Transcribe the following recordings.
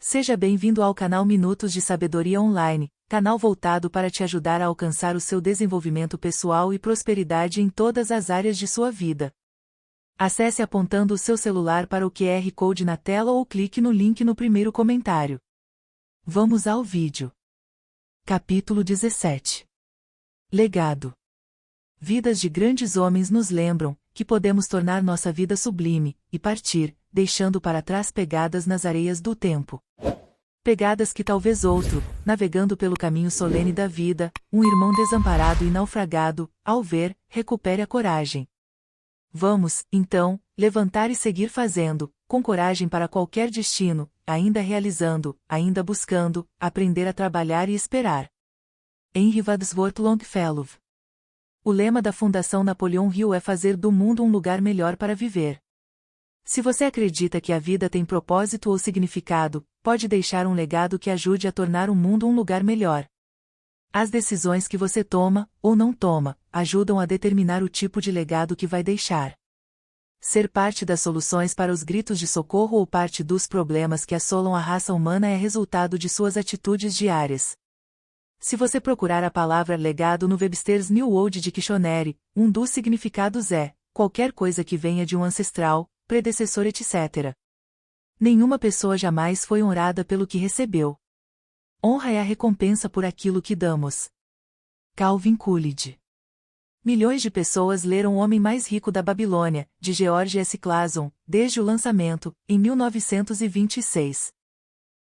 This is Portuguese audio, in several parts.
Seja bem-vindo ao canal Minutos de Sabedoria Online, canal voltado para te ajudar a alcançar o seu desenvolvimento pessoal e prosperidade em todas as áreas de sua vida. Acesse apontando o seu celular para o QR Code na tela ou clique no link no primeiro comentário. Vamos ao vídeo. Capítulo 17. Legado. Vidas de grandes homens nos lembram que podemos tornar nossa vida sublime e partir, deixando para trás pegadas nas areias do tempo. Pegadas que talvez outro, navegando pelo caminho solene da vida, um irmão desamparado e naufragado, ao ver, recupere a coragem. Vamos, então, levantar e seguir fazendo, com coragem para qualquer destino, ainda realizando, ainda buscando, aprender a trabalhar e esperar. Henry Wadsworth Longfellow. O lema da Fundação Napoleon Hill é fazer do mundo um lugar melhor para viver. Se você acredita que a vida tem propósito ou significado, pode deixar um legado que ajude a tornar o mundo um lugar melhor. As decisões que você toma, ou não toma, ajudam a determinar o tipo de legado que vai deixar. Ser parte das soluções para os gritos de socorro ou parte dos problemas que assolam a raça humana é resultado de suas atitudes diárias. Se você procurar a palavra legado no Webster's New World Dictionary, um dos significados é qualquer coisa que venha de um ancestral, predecessor etc. Nenhuma pessoa jamais foi honrada pelo que recebeu. Honra é a recompensa por aquilo que damos. Calvin Coolidge. Milhões de pessoas leram O Homem Mais Rico da Babilônia, de George S. Clason, desde o lançamento, em 1926.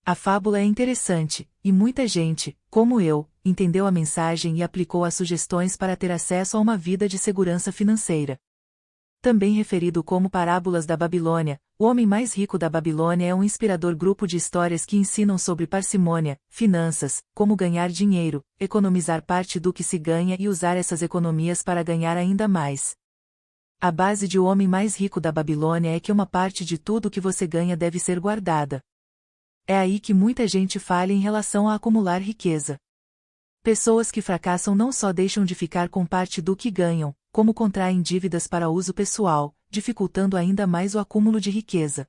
A fábula é interessante, e muita gente, como eu, entendeu a mensagem e aplicou as sugestões para ter acesso a uma vida de segurança financeira. Também referido como Parábolas da Babilônia, O Homem Mais Rico da Babilônia é um inspirador grupo de histórias que ensinam sobre parcimônia, finanças, como ganhar dinheiro, economizar parte do que se ganha e usar essas economias para ganhar ainda mais. A base de O Homem Mais Rico da Babilônia é que uma parte de tudo que você ganha deve ser guardada. É aí que muita gente falha em relação a acumular riqueza. Pessoas que fracassam não só deixam de ficar com parte do que ganham, como contraem dívidas para uso pessoal, dificultando ainda mais o acúmulo de riqueza.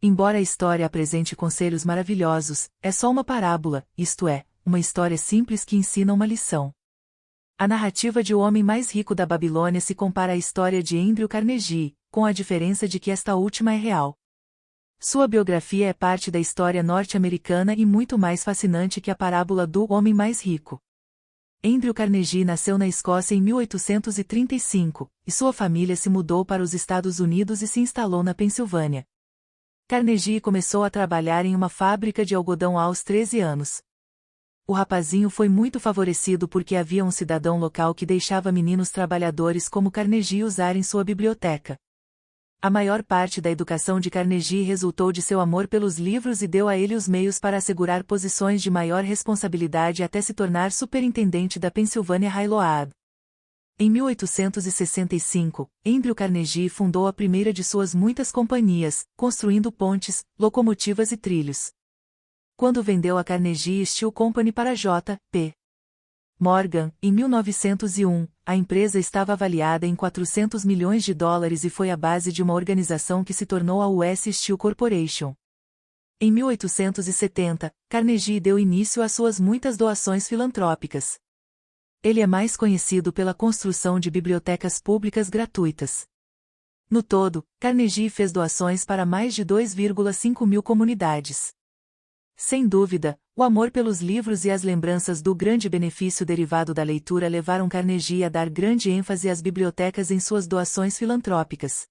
Embora a história apresente conselhos maravilhosos, é só uma parábola, isto é, uma história simples que ensina uma lição. A narrativa de O Homem Mais Rico da Babilônia se compara à história de Andrew Carnegie, com a diferença de que esta última é real. Sua biografia é parte da história norte-americana e muito mais fascinante que a parábola do Homem Mais Rico. Andrew Carnegie nasceu na Escócia em 1835, e sua família se mudou para os Estados Unidos e se instalou na Pensilvânia. Carnegie começou a trabalhar em uma fábrica de algodão aos 13 anos. O rapazinho foi muito favorecido porque havia um cidadão local que deixava meninos trabalhadores como Carnegie usarem sua biblioteca. A maior parte da educação de Carnegie resultou de seu amor pelos livros e deu a ele os meios para assegurar posições de maior responsabilidade até se tornar superintendente da Pennsylvania Railroad. Em 1865, Andrew Carnegie fundou a primeira de suas muitas companhias, construindo pontes, locomotivas e trilhos. Quando vendeu a Carnegie Steel Company para J.P. Morgan, em 1901, a empresa estava avaliada em $400 milhões e foi a base de uma organização que se tornou a US Steel Corporation. Em 1870, Carnegie deu início às suas muitas doações filantrópicas. Ele é mais conhecido pela construção de bibliotecas públicas gratuitas. No todo, Carnegie fez doações para mais de 2,5 mil comunidades. Sem dúvida, o amor pelos livros e as lembranças do grande benefício derivado da leitura levaram Carnegie a dar grande ênfase às bibliotecas em suas doações filantrópicas.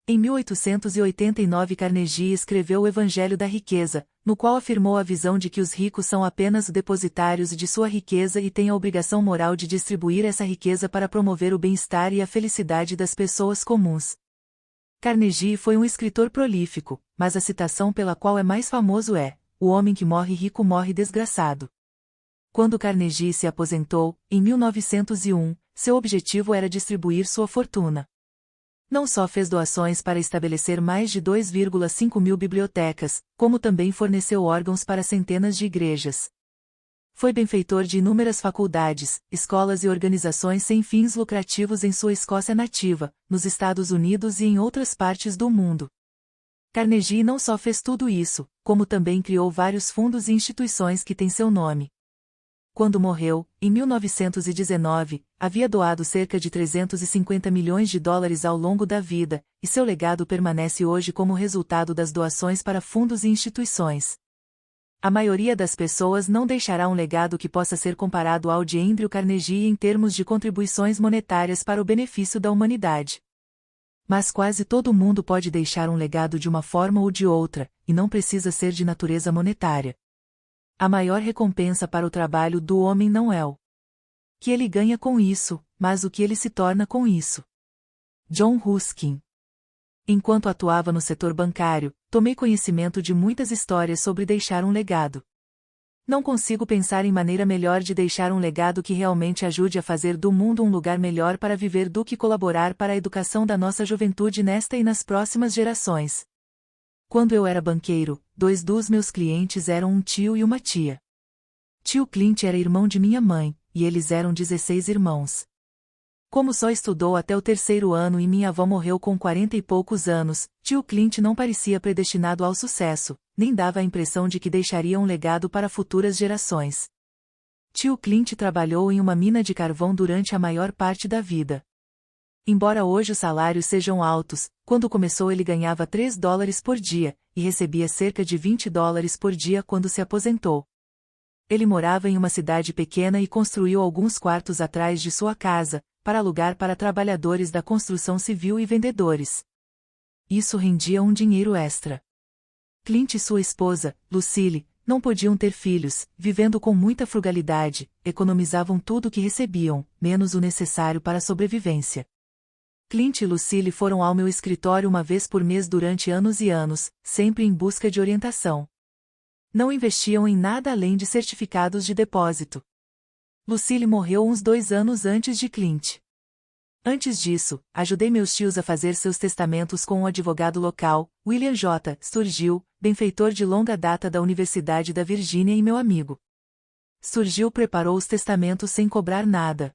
Em 1889 Carnegie escreveu o Evangelho da Riqueza, no qual afirmou a visão de que os ricos são apenas depositários de sua riqueza e têm a obrigação moral de distribuir essa riqueza para promover o bem-estar e a felicidade das pessoas comuns. Carnegie foi um escritor prolífico, mas a citação pela qual é mais famoso é: "O homem que morre rico morre desgraçado." Quando Carnegie se aposentou, em 1901, seu objetivo era distribuir sua fortuna. Não só fez doações para estabelecer mais de 2,5 mil bibliotecas, como também forneceu órgãos para centenas de igrejas. Foi benfeitor de inúmeras faculdades, escolas e organizações sem fins lucrativos em sua Escócia nativa, nos Estados Unidos e em outras partes do mundo. Carnegie não só fez tudo isso, como também criou vários fundos e instituições que têm seu nome. Quando morreu, em 1919, havia doado cerca de 350 milhões de dólares ao longo da vida, e seu legado permanece hoje como resultado das doações para fundos e instituições. A maioria das pessoas não deixará um legado que possa ser comparado ao de Andrew Carnegie em termos de contribuições monetárias para o benefício da humanidade. Mas quase todo mundo pode deixar um legado de uma forma ou de outra, e não precisa ser de natureza monetária. A maior recompensa para o trabalho do homem não é o que ele ganha com isso, mas o que ele se torna com isso. John Ruskin. Enquanto atuava no setor bancário, tomei conhecimento de muitas histórias sobre deixar um legado. Não consigo pensar em maneira melhor de deixar um legado que realmente ajude a fazer do mundo um lugar melhor para viver do que colaborar para a educação da nossa juventude nesta e nas próximas gerações. Quando eu era banqueiro, 2 dos meus clientes eram um tio e uma tia. Tio Clint era irmão de minha mãe, e eles eram 16 irmãos. Como só estudou até o 3º ano e minha avó morreu com 40 e poucos anos, tio Clint não parecia predestinado ao sucesso, nem dava a impressão de que deixaria um legado para futuras gerações. Tio Clint trabalhou em uma mina de carvão durante a maior parte da vida. Embora hoje os salários sejam altos, quando começou ele ganhava $3 por dia, e recebia cerca de $20 por dia quando se aposentou. Ele morava em uma cidade pequena e construiu alguns quartos atrás de sua casa, para alugar para trabalhadores da construção civil e vendedores. Isso rendia um dinheiro extra. Clint e sua esposa, Lucille, não podiam ter filhos, vivendo com muita frugalidade, economizavam tudo o que recebiam, menos o necessário para a sobrevivência. Clint e Lucille foram ao meu escritório uma vez por mês durante anos e anos, sempre em busca de orientação. Não investiam em nada além de certificados de depósito. Lucille morreu uns 2 anos antes de Clint. Antes disso, ajudei meus tios a fazer seus testamentos com um advogado local, William J. Sturgill, benfeitor de longa data da Universidade da Virgínia e meu amigo. Sturgill preparou os testamentos sem cobrar nada.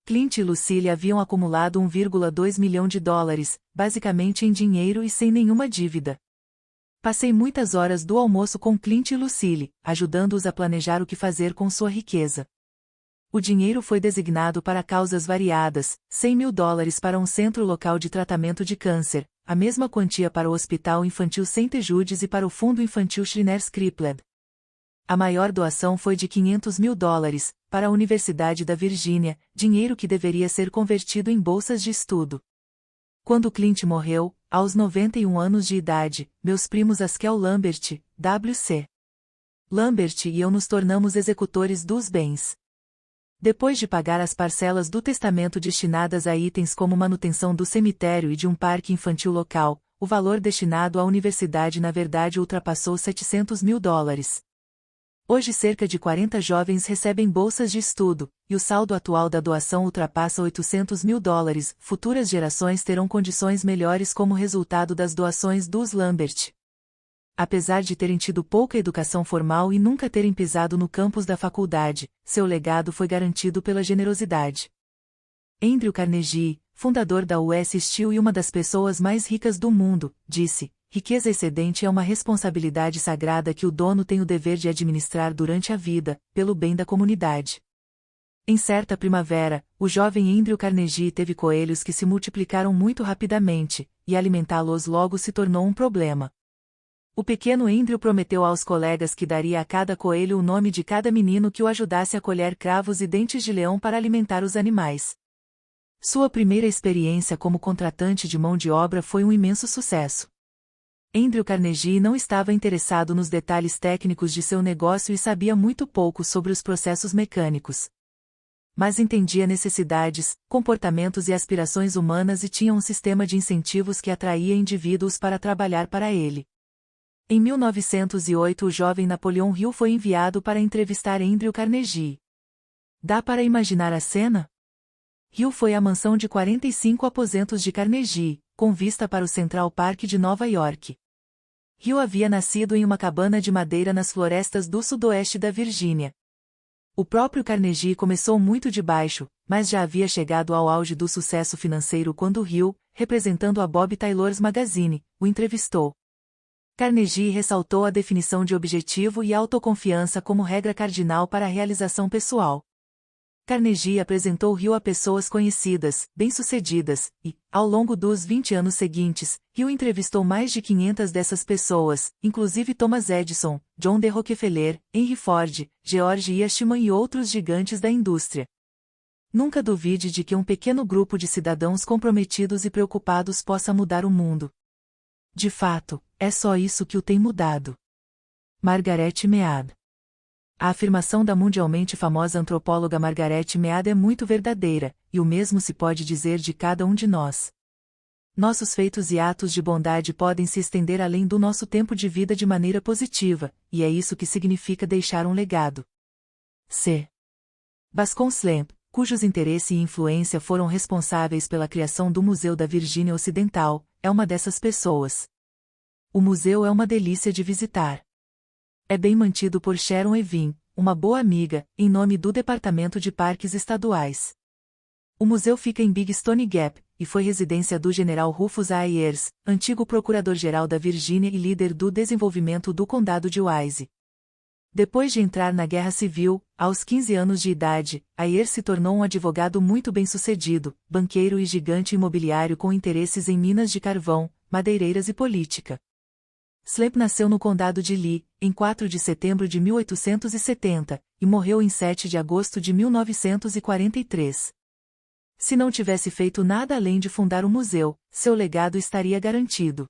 Clint e Lucille haviam acumulado $1,2 milhão, basicamente em dinheiro e sem nenhuma dívida. Passei muitas horas do almoço com Clint e Lucille, ajudando-os a planejar o que fazer com sua riqueza. O dinheiro foi designado para causas variadas, $100 mil para um centro local de tratamento de câncer, a mesma quantia para o Hospital Infantil St. Jude's e para o Fundo Infantil Shriner Scripted. A maior doação foi de $500 mil para a Universidade da Virgínia, dinheiro que deveria ser convertido em bolsas de estudo. Quando Clint morreu, aos 91 anos de idade, meus primos Askel Lambert, W.C. Lambert e eu nos tornamos executores dos bens. Depois de pagar as parcelas do testamento destinadas a itens como manutenção do cemitério e de um parque infantil local, o valor destinado à universidade na verdade ultrapassou $700 mil. Hoje cerca de 40 jovens recebem bolsas de estudo, e o saldo atual da doação ultrapassa $800 mil. Futuras gerações terão condições melhores como resultado das doações dos Lambert. Apesar de terem tido pouca educação formal e nunca terem pisado no campus da faculdade, seu legado foi garantido pela generosidade. Andrew Carnegie, fundador da US Steel e uma das pessoas mais ricas do mundo, disse: riqueza excedente é uma responsabilidade sagrada que o dono tem o dever de administrar durante a vida, pelo bem da comunidade. Em certa primavera, o jovem Andrew Carnegie teve coelhos que se multiplicaram muito rapidamente, e alimentá-los logo se tornou um problema. O pequeno Andrew prometeu aos colegas que daria a cada coelho o nome de cada menino que o ajudasse a colher cravos e dentes de leão para alimentar os animais. Sua primeira experiência como contratante de mão de obra foi um imenso sucesso. Andrew Carnegie não estava interessado nos detalhes técnicos de seu negócio e sabia muito pouco sobre os processos mecânicos. Mas entendia necessidades, comportamentos e aspirações humanas e tinha um sistema de incentivos que atraía indivíduos para trabalhar para ele. Em 1908 o jovem Napoleon Hill foi enviado para entrevistar Andrew Carnegie. Dá para imaginar a cena? Hill foi à mansão de 45 aposentos de Carnegie, com vista para o Central Park de Nova York. Hill havia nascido em uma cabana de madeira nas florestas do sudoeste da Virgínia. O próprio Carnegie começou muito de baixo, mas já havia chegado ao auge do sucesso financeiro quando Hill, representando a Bob Taylor's Magazine, o entrevistou. Carnegie ressaltou a definição de objetivo e autoconfiança como regra cardinal para a realização pessoal. Carnegie apresentou Hill a pessoas conhecidas, bem-sucedidas, e, ao longo dos 20 anos seguintes, Hill entrevistou mais de 500 dessas pessoas, inclusive Thomas Edison, John D. Rockefeller, Henry Ford, George Eastman e outros gigantes da indústria. Nunca duvide de que um pequeno grupo de cidadãos comprometidos e preocupados possa mudar o mundo. De fato, é só isso que o tem mudado. Margaret Mead. A afirmação da mundialmente famosa antropóloga Margaret Mead é muito verdadeira, e o mesmo se pode dizer de cada um de nós. Nossos feitos e atos de bondade podem se estender além do nosso tempo de vida de maneira positiva, e é isso que significa deixar um legado. C. Bascom-Slemp, cujos interesse e influência foram responsáveis pela criação do Museu da Virgínia Ocidental, é uma dessas pessoas. O museu é uma delícia de visitar. É bem mantido por Sharon Evin, uma boa amiga, em nome do Departamento de Parques Estaduais. O museu fica em Big Stone Gap, e foi residência do general Rufus A. Ayers, antigo procurador-geral da Virgínia e líder do desenvolvimento do condado de Wise. Depois de entrar na Guerra Civil, aos 15 anos de idade, Ayers se tornou um advogado muito bem-sucedido, banqueiro e gigante imobiliário com interesses em minas de carvão, madeireiras e política. Slemp nasceu no condado de Lee, em 4 de setembro de 1870, e morreu em 7 de agosto de 1943. Se não tivesse feito nada além de fundar o museu, seu legado estaria garantido.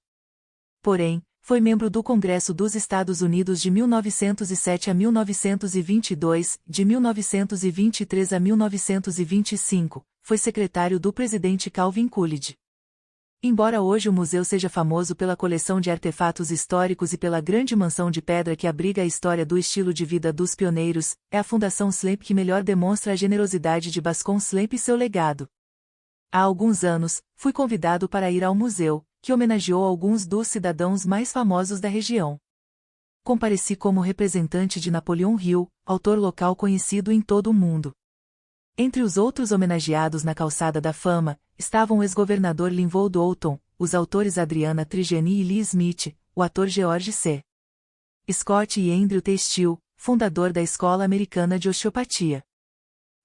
Porém, foi membro do Congresso dos Estados Unidos de 1907 a 1922, de 1923 a 1925, foi secretário do presidente Calvin Coolidge. Embora hoje o museu seja famoso pela coleção de artefatos históricos e pela grande mansão de pedra que abriga a história do estilo de vida dos pioneiros, é a Fundação Slemp que melhor demonstra a generosidade de Bascom-Slemp e seu legado. Há alguns anos, fui convidado para ir ao museu, que homenageou alguns dos cidadãos mais famosos da região. Compareci como representante de Napoleon Hill, autor local conhecido em todo o mundo. Entre os outros homenageados na Calçada da Fama, estavam o ex-governador Linville Doughton, os autores Adriana Trigiani e Lee Smith, o ator George C. Scott e Andrew T. Steele, fundador da Escola Americana de Osteopatia.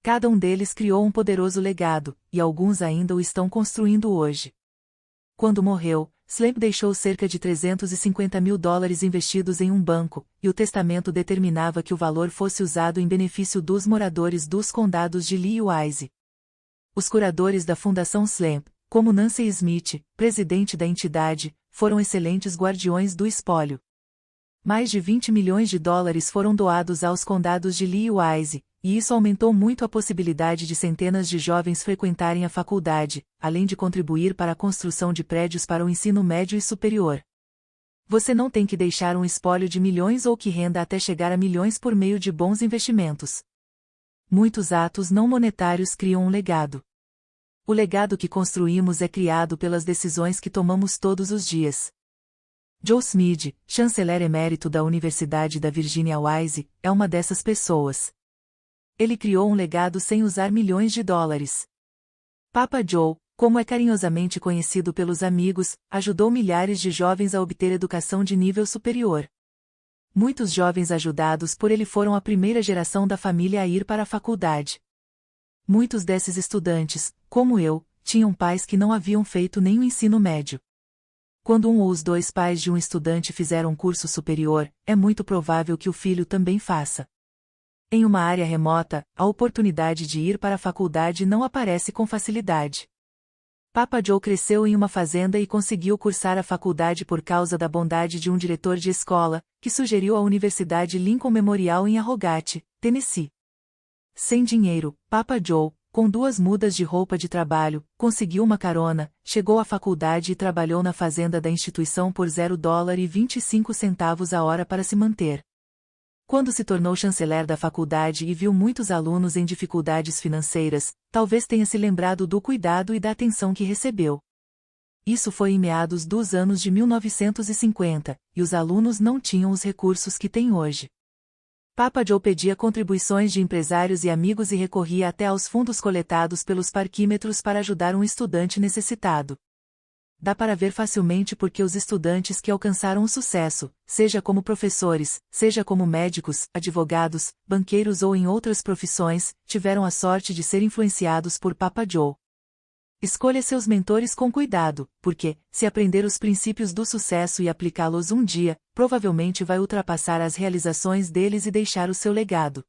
Cada um deles criou um poderoso legado, e alguns ainda o estão construindo hoje. Quando morreu, Slemp deixou cerca de $350 mil investidos em um banco, e o testamento determinava que o valor fosse usado em benefício dos moradores dos condados de Lee e Wise. Os curadores da Fundação Slemp, como Nancy Smith, presidente da entidade, foram excelentes guardiões do espólio. Mais de $20 milhões foram doados aos condados de Lee e Wise, e isso aumentou muito a possibilidade de centenas de jovens frequentarem a faculdade, além de contribuir para a construção de prédios para o ensino médio e superior. Você não tem que deixar um espólio de milhões ou que renda até chegar a milhões por meio de bons investimentos. Muitos atos não monetários criam um legado. O legado que construímos é criado pelas decisões que tomamos todos os dias. Joe Smith, chanceler emérito da Universidade da Virgínia Wise, é uma dessas pessoas. Ele criou um legado sem usar milhões de dólares. Papa Joe, como é carinhosamente conhecido pelos amigos, ajudou milhares de jovens a obter educação de nível superior. Muitos jovens ajudados por ele foram a primeira geração da família a ir para a faculdade. Muitos desses estudantes, como eu, tinham pais que não haviam feito nem o ensino médio. Quando um ou os dois pais de um estudante fizeram um curso superior, é muito provável que o filho também faça. Em uma área remota, a oportunidade de ir para a faculdade não aparece com facilidade. Papa Joe cresceu em uma fazenda e conseguiu cursar a faculdade por causa da bondade de um diretor de escola, que sugeriu a Universidade Lincoln Memorial em Arrogate, Tennessee. Sem dinheiro, Papa Joe, com 2 mudas de roupa de trabalho, conseguiu uma carona, chegou à faculdade e trabalhou na fazenda da instituição por $0,25 a hora para se manter. Quando se tornou chanceler da faculdade e viu muitos alunos em dificuldades financeiras, talvez tenha se lembrado do cuidado e da atenção que recebeu. Isso foi em meados dos anos de 1950, e os alunos não tinham os recursos que têm hoje. Papa Joe pedia contribuições de empresários e amigos e recorria até aos fundos coletados pelos parquímetros para ajudar um estudante necessitado. dá para ver facilmente porque os estudantes que alcançaram o sucesso, seja como professores, seja como médicos, advogados, banqueiros ou em outras profissões, tiveram a sorte de ser influenciados por Papa Joe. Escolha seus mentores com cuidado, porque, se aprender os princípios do sucesso e aplicá-los um dia, provavelmente vai ultrapassar as realizações deles e deixar o seu legado.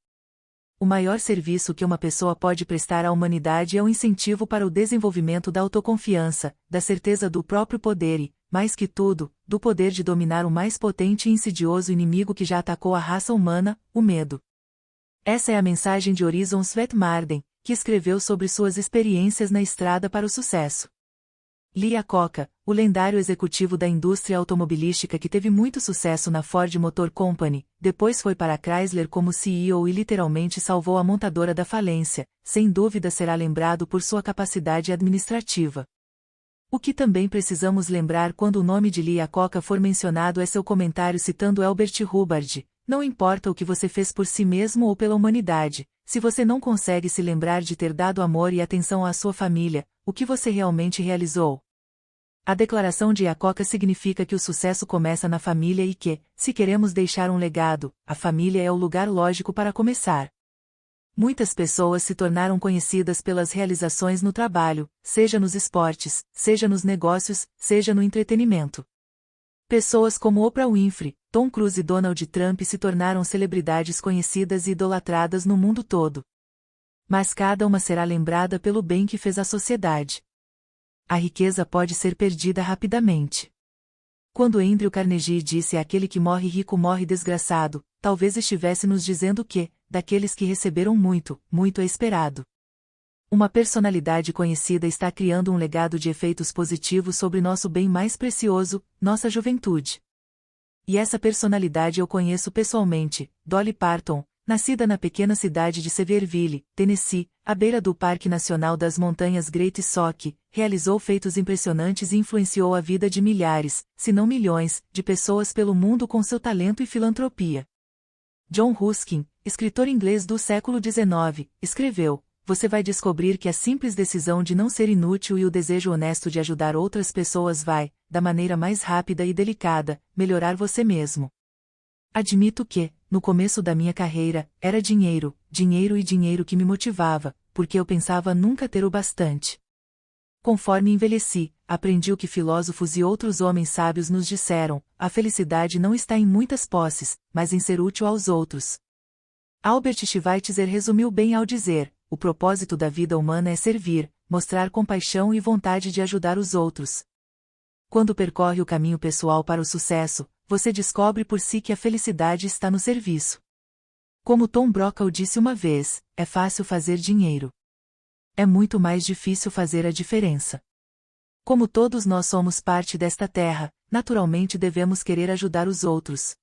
O maior serviço que uma pessoa pode prestar à humanidade é o incentivo para o desenvolvimento da autoconfiança, da certeza do próprio poder e, mais que tudo, do poder de dominar o mais potente e insidioso inimigo que já atacou a raça humana, o medo. Essa é a mensagem de Horizon Sweetmarden, que escreveu sobre suas experiências na estrada para o sucesso. Lee Iacocca, o lendário executivo da indústria automobilística que teve muito sucesso na Ford Motor Company, depois foi para a Chrysler como CEO e literalmente salvou a montadora da falência, sem dúvida será lembrado por sua capacidade administrativa. O que também precisamos lembrar quando o nome de Lee Iacocca for mencionado é seu comentário citando Elbert Hubbard: não importa o que você fez por si mesmo ou pela humanidade, se você não consegue se lembrar de ter dado amor e atenção à sua família, o que você realmente realizou? A declaração de Iacocca significa que o sucesso começa na família e que, se queremos deixar um legado, a família é o lugar lógico para começar. Muitas pessoas se tornaram conhecidas pelas realizações no trabalho, seja nos esportes, seja nos negócios, seja no entretenimento. Pessoas como Oprah Winfrey, Tom Cruise e Donald Trump se tornaram celebridades conhecidas e idolatradas no mundo todo. Mas cada uma será lembrada pelo bem que fez à sociedade. A riqueza pode ser perdida rapidamente. Quando Andrew Carnegie disse aquele que morre rico morre desgraçado, talvez estivesse nos dizendo que, daqueles que receberam muito, muito é esperado. Uma personalidade conhecida está criando um legado de efeitos positivos sobre nosso bem mais precioso, nossa juventude. E essa personalidade eu conheço pessoalmente, Dolly Parton, nascida na pequena cidade de Sevierville, Tennessee, à beira do Parque Nacional das Montanhas Great Sock, realizou feitos impressionantes e influenciou a vida de milhares, se não milhões, de pessoas pelo mundo com seu talento e filantropia. John Ruskin, escritor inglês do século XIX, escreveu: você vai descobrir que a simples decisão de não ser inútil e o desejo honesto de ajudar outras pessoas vai, da maneira mais rápida e delicada, melhorar você mesmo. Admito que, no começo da minha carreira, era dinheiro, dinheiro e dinheiro que me motivava, porque eu pensava nunca ter o bastante. Conforme envelheci, aprendi o que filósofos e outros homens sábios nos disseram: a felicidade não está em muitas posses, mas em ser útil aos outros. Albert Schweitzer resumiu bem ao dizer: o propósito da vida humana é servir, mostrar compaixão e vontade de ajudar os outros. Quando percorre o caminho pessoal para o sucesso, você descobre por si que a felicidade está no serviço. Como Tom Brokaw disse uma vez, é fácil fazer dinheiro. É muito mais difícil fazer a diferença. Como todos nós somos parte desta terra, naturalmente devemos querer ajudar os outros.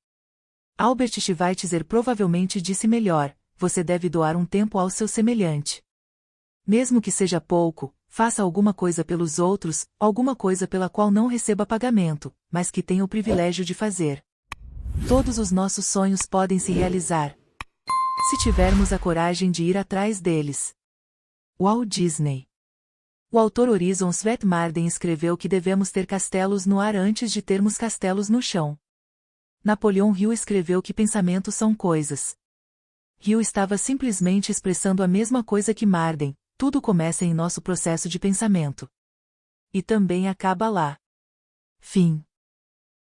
Albert Schweitzer provavelmente disse melhor: você deve doar um tempo ao seu semelhante. Mesmo que seja pouco, faça alguma coisa pelos outros, alguma coisa pela qual não receba pagamento, mas que tenha o privilégio de fazer. Todos os nossos sonhos podem se realizar, se tivermos a coragem de ir atrás deles. Walt Disney. O autor Horizon Sweetmarden escreveu que devemos ter castelos no ar antes de termos castelos no chão. Napoleão Hill escreveu que pensamentos são coisas. Hill estava simplesmente expressando a mesma coisa que Marden: tudo começa em nosso processo de pensamento. E também acaba lá. Fim.